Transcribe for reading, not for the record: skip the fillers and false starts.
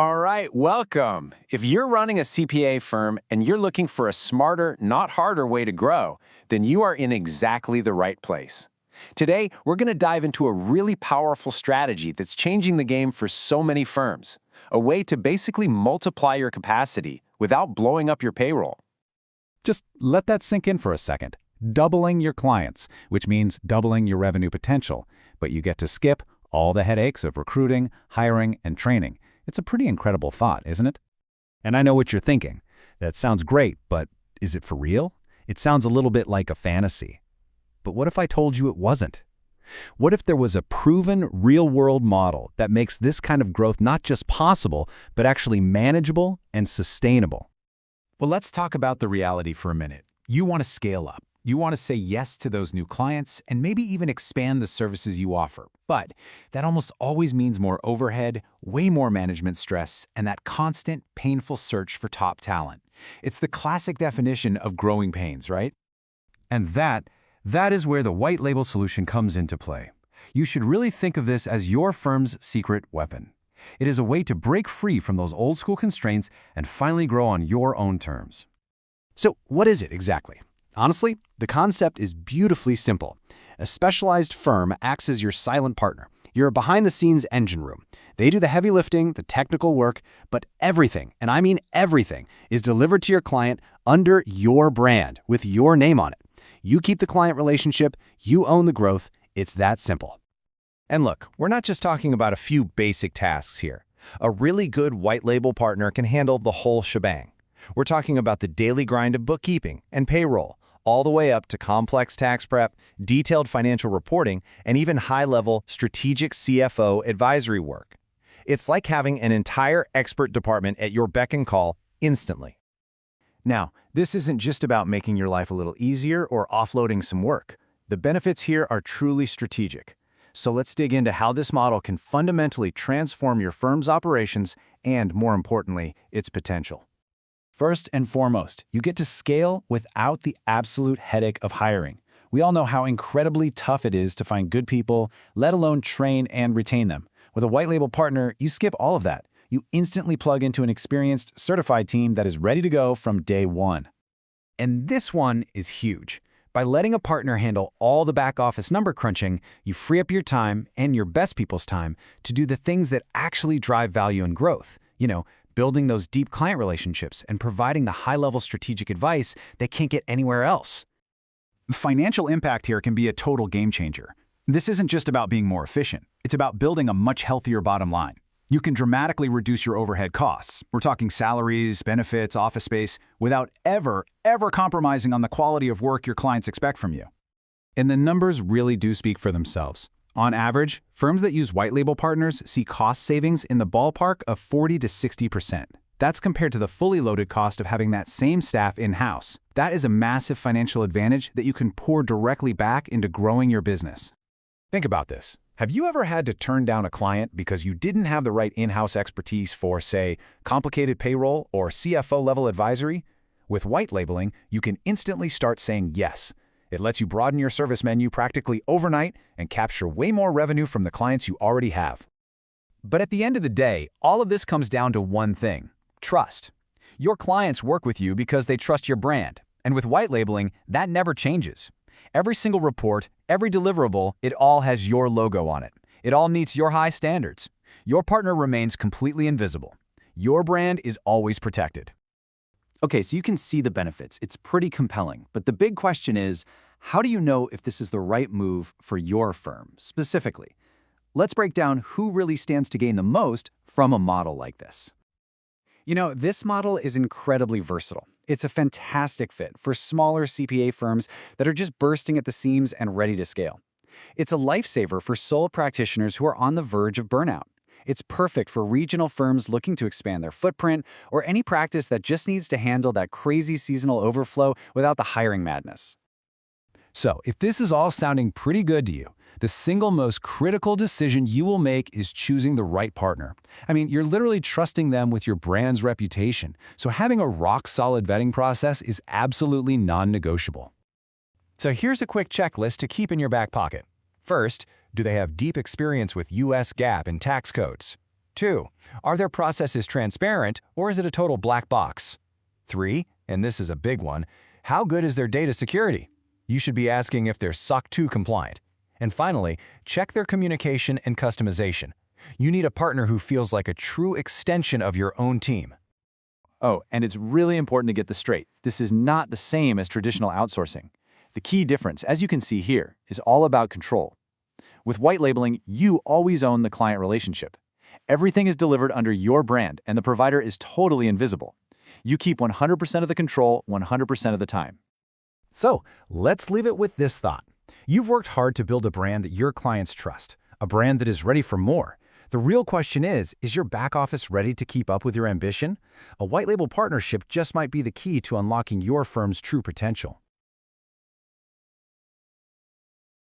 All right, welcome. If you're running a CPA firm and you're looking for a smarter, not harder way to grow, then you are in exactly the right place. Today, we're going to dive into a really powerful strategy that's changing the game for so many firms, a way to basically multiply your capacity without blowing up your payroll. Just let that sink in for a second. Doubling your clients, which means doubling your revenue potential, but you get to skip all the headaches of recruiting, hiring, and training. It's a pretty incredible thought, isn't it? And I know what you're thinking. That sounds great, but is it for real? It sounds a little bit like a fantasy. But what if I told you it wasn't? What if there was a proven, real-world model that makes this kind of growth not just possible, but actually manageable and sustainable? Well, let's talk about the reality for a minute. You want to scale up. You want to say yes to those new clients and maybe even expand the services you offer. But that almost always means more overhead, way more management stress, and that constant, painful search for top talent. It's the classic definition of growing pains, right? And that is where the white label solution comes into play. You should really think of this as your firm's secret weapon. It is a way to break free from those old school constraints and finally grow on your own terms. So what is it exactly? Honestly, the concept is beautifully simple. A specialized firm acts as your silent partner. You're a behind-the-scenes engine room. They do the heavy lifting, the technical work, but everything, and I mean everything, is delivered to your client under your brand, with your name on it. You keep the client relationship, you own the growth. It's that simple. And look, we're not just talking about a few basic tasks here. A really good white label partner can handle the whole shebang. We're talking about the daily grind of bookkeeping and payroll, all the way up to complex tax prep, detailed financial reporting, and even high-level strategic CFO advisory work. It's like having an entire expert department at your beck and call instantly. Now, this isn't just about making your life a little easier or offloading some work. The benefits here are truly strategic. So let's dig into how this model can fundamentally transform your firm's operations and, more importantly, its potential. First and foremost, you get to scale without the absolute headache of hiring. We all know how incredibly tough it is to find good people, let alone train and retain them. With a white label partner, you skip all of that. You instantly plug into an experienced, certified team that is ready to go from day one. And this one is huge. By letting a partner handle all the back office number crunching, you free up your time and your best people's time to do the things that actually drive value and growth. Building those deep client relationships and providing the high-level strategic advice they can't get anywhere else. Financial impact here can be a total game changer. This isn't just about being more efficient. It's about building a much healthier bottom line. You can dramatically reduce your overhead costs. We're talking salaries, benefits, office space, without ever compromising on the quality of work your clients expect from you. And the numbers really do speak for themselves. On average, firms that use white label partners see cost savings in the ballpark of 40 to 60%. That's compared to the fully loaded cost of having that same staff in-house. That is a massive financial advantage that you can pour directly back into growing your business. Think about this. Have you ever had to turn down a client because you didn't have the right in-house expertise for, say, complicated payroll or CFO-level advisory? With white labeling, you can instantly start saying yes. It lets you broaden your service menu practically overnight and capture way more revenue from the clients you already have. But at the end of the day, all of this comes down to one thing: trust. Your clients work with you because they trust your brand. And with white labeling, that never changes. Every single report, every deliverable, it all has your logo on it. It all meets your high standards. Your partner remains completely invisible. Your brand is always protected. Okay, so you can see the benefits. It's pretty compelling. But the big question is, how do you know if this is the right move for your firm specifically? Let's break down who really stands to gain the most from a model like this. This model is incredibly versatile. It's a fantastic fit for smaller CPA firms that are just bursting at the seams and ready to scale. It's a lifesaver for sole practitioners who are on the verge of burnout. It's perfect for regional firms looking to expand their footprint or any practice that just needs to handle that crazy seasonal overflow without the hiring madness. So, if this is all sounding pretty good to you, the single most critical decision you will make is choosing the right partner. You're literally trusting them with your brand's reputation, so having a rock-solid vetting process is absolutely non-negotiable. So here's a quick checklist to keep in your back pocket. First, do they have deep experience with U.S. GAAP and tax codes? 2. Are their processes transparent, or is it a total black box? 3. And this is a big one, how good is their data security? You should be asking if they're SOC 2 compliant. And finally, check their communication and customization. You need a partner who feels like a true extension of your own team. Oh, and it's really important to get this straight. This is not the same as traditional outsourcing. The key difference, as you can see here, is all about control. With white labeling, you always own the client relationship. Everything is delivered under your brand, and the provider is totally invisible. You keep 100% of the control 100% of the time. So, let's leave it with this thought. You've worked hard to build a brand that your clients trust, a brand that is ready for more. The real question is your back office ready to keep up with your ambition? A white label partnership just might be the key to unlocking your firm's true potential.